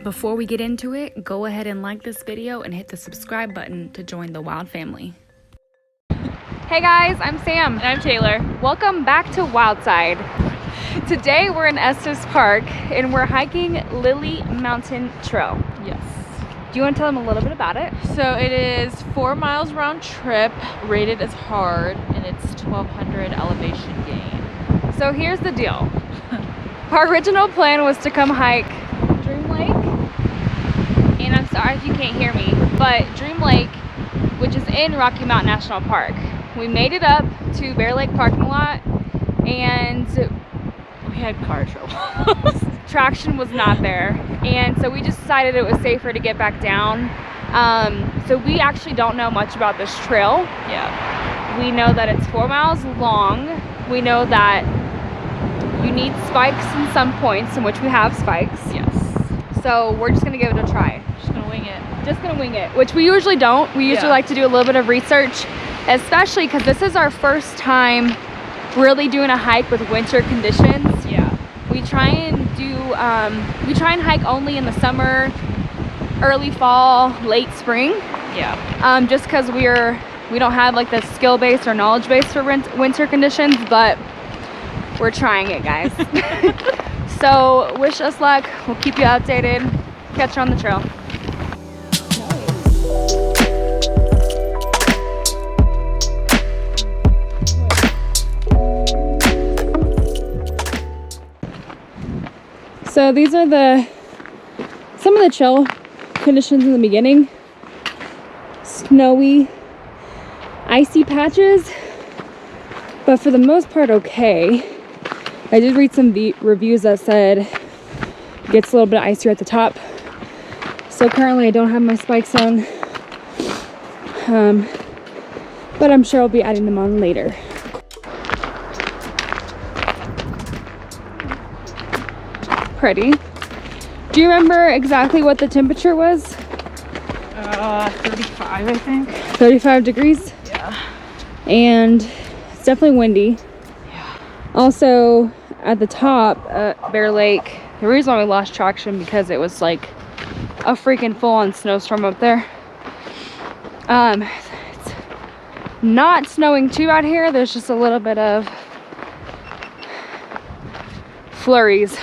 Before we get into it, go ahead and like this video and hit the subscribe button to join the Wild family. Hey guys, I'm Sam. And I'm Taylor. Welcome back to Wildside. Today we're in Estes Park and we're hiking Lily Mountain Trail. Yes. Do you want to tell them a little bit about it? So it is 4 miles round trip, rated as hard, and it's 1,200 elevation gain. So here's the deal. Our original plan was to come hike Dream Lake, and I'm sorry if you can't hear me, but Dream Lake, which is in Rocky Mountain National Park. We made it up to Bear Lake parking lot, and We had car trouble. traction was not there, and so we just decided it was safer to get back down. So we actually don't know much about this trail. Yeah. We know that it's 4 miles long. We know that you need spikes in some points, in which we have spikes. Yes. So we're just gonna give it a try. Just gonna wing it. Just gonna wing it, which we usually don't. We usually like to do a little bit of research, especially because this is our first time really doing a hike with winter conditions. Yeah. We try and hike only in the summer, early fall, late spring. Yeah. Just because we don't have like the skill base or knowledge base for winter conditions, but we're trying it, guys. So wish us luck. We'll keep you updated. Catch you on the trail. So these are some of the trail conditions in the beginning. Snowy, icy patches, but for the most part okay. I did read some reviews that said it gets a little bit icier at the top. So currently I don't have my spikes on, but I'm sure I'll be adding them on later. Pretty. Do you remember exactly what the temperature was? 35, I think. 35 degrees? Yeah. And it's definitely windy. Yeah. Also, at the top, Bear Lake, the reason why we lost traction because it was like a freaking full-on snowstorm up there. It's not snowing too out here. There's just a little bit of flurries.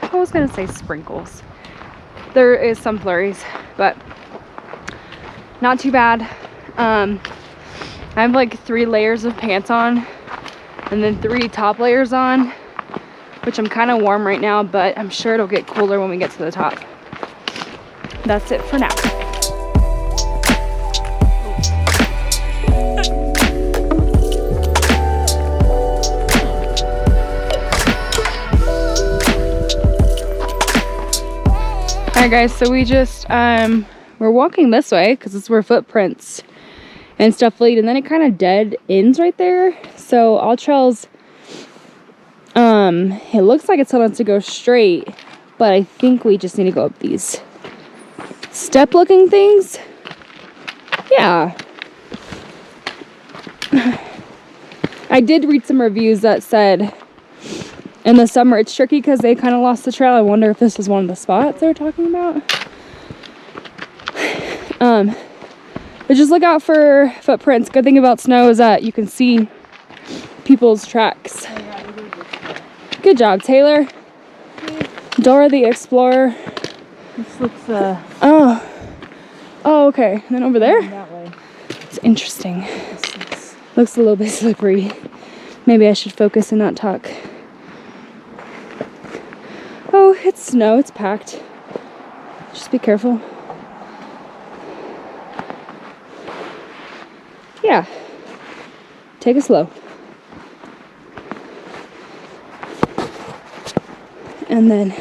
I was gonna say sprinkles. There is some flurries, but not too bad. I have like 3 layers of pants on and then 3 top layers on, which I'm kind of warm right now, but I'm sure it'll get cooler when we get to the top. That's it for now. Alright guys, so we just we're walking this way because it's where footprints and stuff lead, and then it kind of dead ends right there. So Alltrails, it looks like it's telling us to go straight, but I think we just need to go up these step looking things. Yeah. I did read some reviews that said in the summer it's tricky because they kind of lost the trail. I wonder if this is one of the spots they were talking about. But just look out for footprints. Good thing about snow is that you can see people's tracks. Good job, Taylor. Dora the Explorer. This looks Oh, okay. And then over there, that way. it's interesting. Looks a little bit slippery. Maybe I should focus and not talk. Oh, it's snow. It's packed. Just be careful. Yeah. Take it slow. And then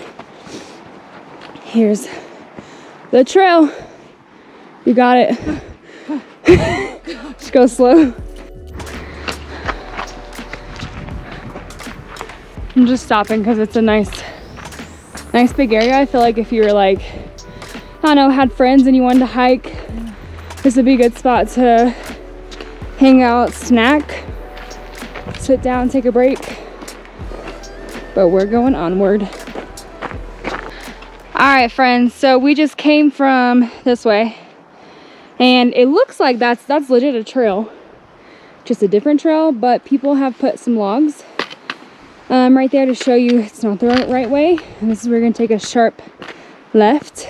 here's the trail. You got it. Just go slow. I'm just stopping because it's a nice big area. I feel like if you were like, I don't know, had friends and you wanted to hike, this would be a good spot to hang out, snack, sit down, take a break. But we're going onward. right, friends, so we just came from this way, and it looks like that's legit a trail, just a different trail, but people have put some logs right there to show you it's not the right way. And this is where we're gonna take a sharp left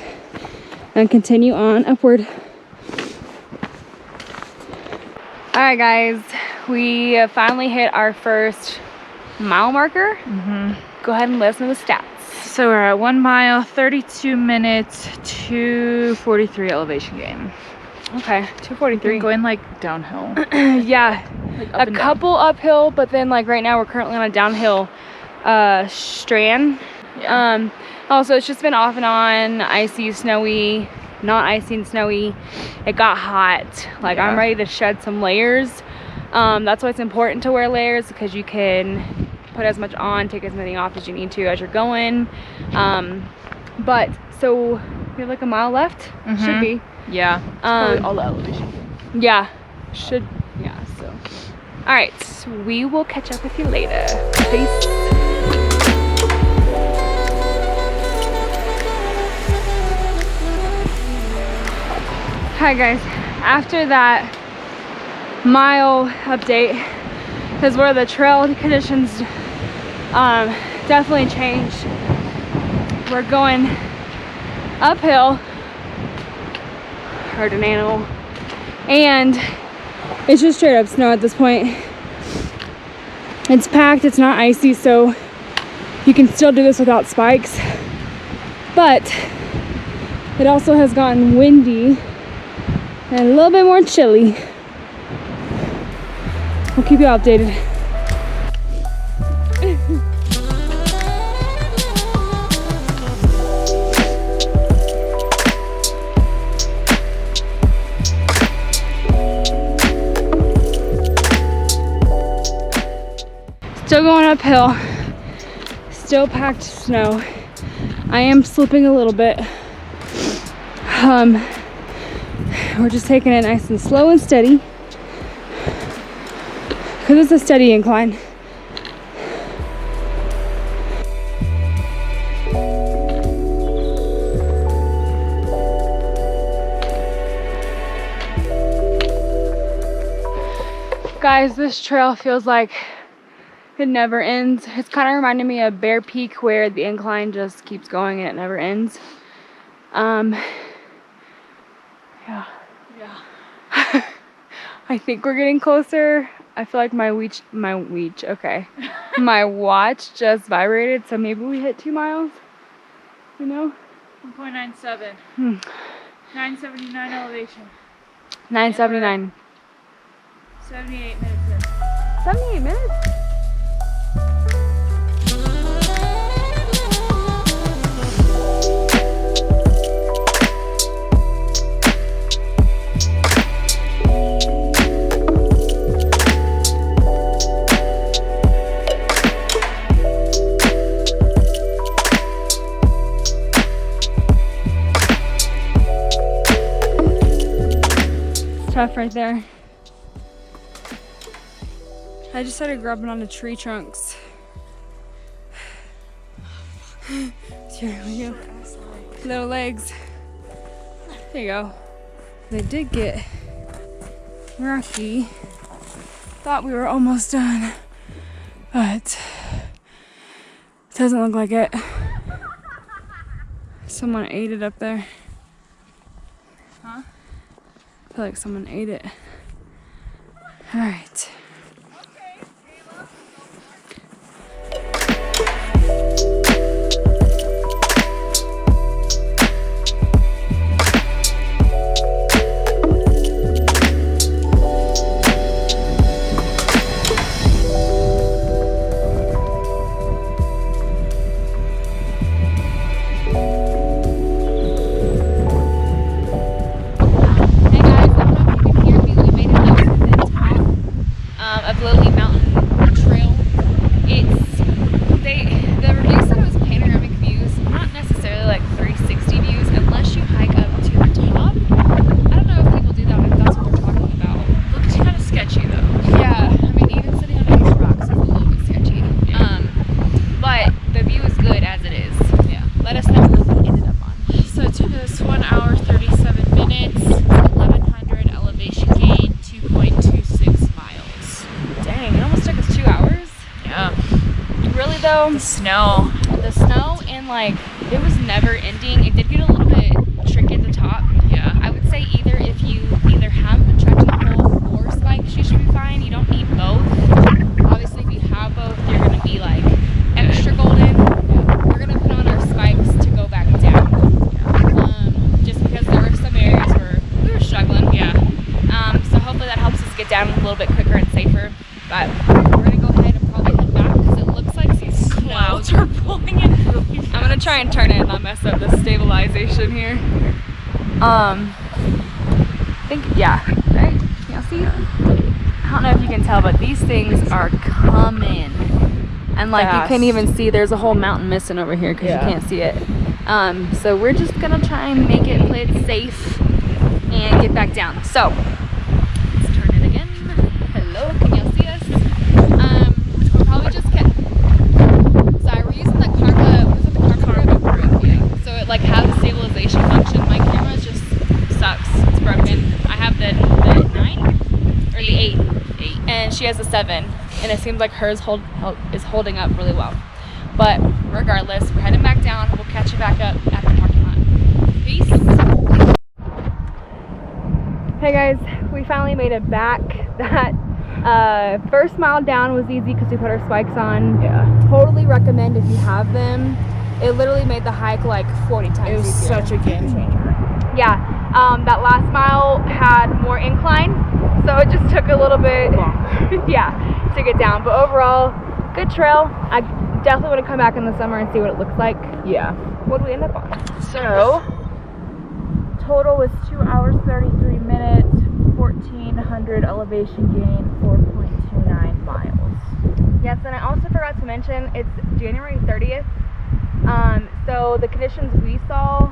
and continue on upward. All right, guys, we finally hit our first mile marker. Go ahead and let us know the stats. So we're at 1 mile, 32 minutes, 243 elevation gain. Okay, 243. Going like downhill. Yeah, Like up a and couple uphill, but then like right now we're currently on a downhill strand. Yeah. Also, it's just been off and on, icy, snowy, not icy and snowy. It got hot. Like, Yeah. I'm ready to shed some layers. That's why it's important to wear layers, because you can put as much on, take as many off as you need to as you're going. But so we have like a mile left. Should be. Yeah. It's probably all the elevation. Yeah, should. Yeah. So, all right, we will catch up with you later. Peace. Hi guys, after that mile update is where the trail conditions definitely changed. We're going uphill, heard an animal, and it's just straight up snow at this point. It's packed, it's not icy, so you can still do this without spikes, but it also has gotten windy and a little bit more chilly. We'll keep you updated. Still going uphill, still packed snow. I am slipping a little bit. We're just taking it nice and slow and steady, because it's a steady incline. Guys, this trail feels like it never ends. It's kind of reminding me of Bear Peak, where the incline just keeps going and it never ends. Yeah. I think we're getting closer. I feel like my watch just vibrated, so maybe we hit 2 miles, you know? 1.97. 979 elevation. 979. 78 minutes in. 78 minutes? Tough right there. I just started grubbing on the tree trunks. Here we go. Little legs. There you go. They did get rocky. Thought we were almost done, but it doesn't look like it. Someone ate it up there. Huh? I feel like someone ate it. All right. So The snow. the snow, and like it was never ending. It did get a little bit tricky at the top. Yeah. I would say either if you either have a trekking pole or spikes, you should be fine. You don't need both. Obviously, if you have both, you're gonna be like extra golden. We're gonna put on our spikes to go back down. Just because there were some areas where we were struggling. Yeah. So hopefully that helps us get down a little bit quicker and safer. But we're gonna go ahead and probably head back because it looks like these Clouds are pulling in really fast. I'm gonna try and turn it and not mess up the stabilization here. I think, yeah, right? Can y'all see? I don't know if you can tell, but these things are coming. And like Fast. you can't even see, there's a whole mountain missing over here because Yeah. you can't see it. So we're just gonna try and make it, play it safe and get back down. So, let's turn it again. Hello, can y'all see us? We'll probably just get, sorry, we're using the Karma, what is it, the Karma Grip? Yeah. So it like has a stabilization function. My camera just sucks, it's broken. I have the 9 or the 8, and she has a 7, and it seems like hers is holding up really well. But regardless, we're heading back down. We'll catch you back up at the parking lot. Peace. Hey guys, we finally made it back. That first mile down was easy because we put our spikes on. Yeah. Totally recommend if you have them. It literally made the hike like 40 times It was easier. such a game changer. Yeah, that last mile had more incline, so it just took a little bit, yeah, to get down. But overall, good trail. I definitely want to come back in the summer and see what it looks like. Yeah. What did we end up on? So, total was 2 hours, 33 minutes, 1,400 elevation gain, 4.29 miles. Yes, and I also forgot to mention it's January 30th. So the conditions we saw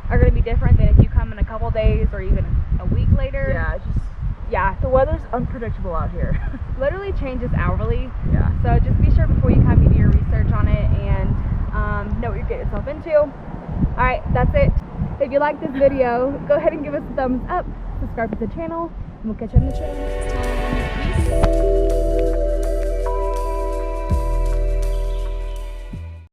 are going to be different than if you come in a couple days or even a week later. Yeah, the weather's unpredictable out here. Literally changes hourly. Yeah. So just be sure before you come, you do your research on it and know what you're getting yourself into. Alright, that's it. If you like this video, go ahead and give us a thumbs up, subscribe to the channel, and we'll catch you on the trail next time. Peace.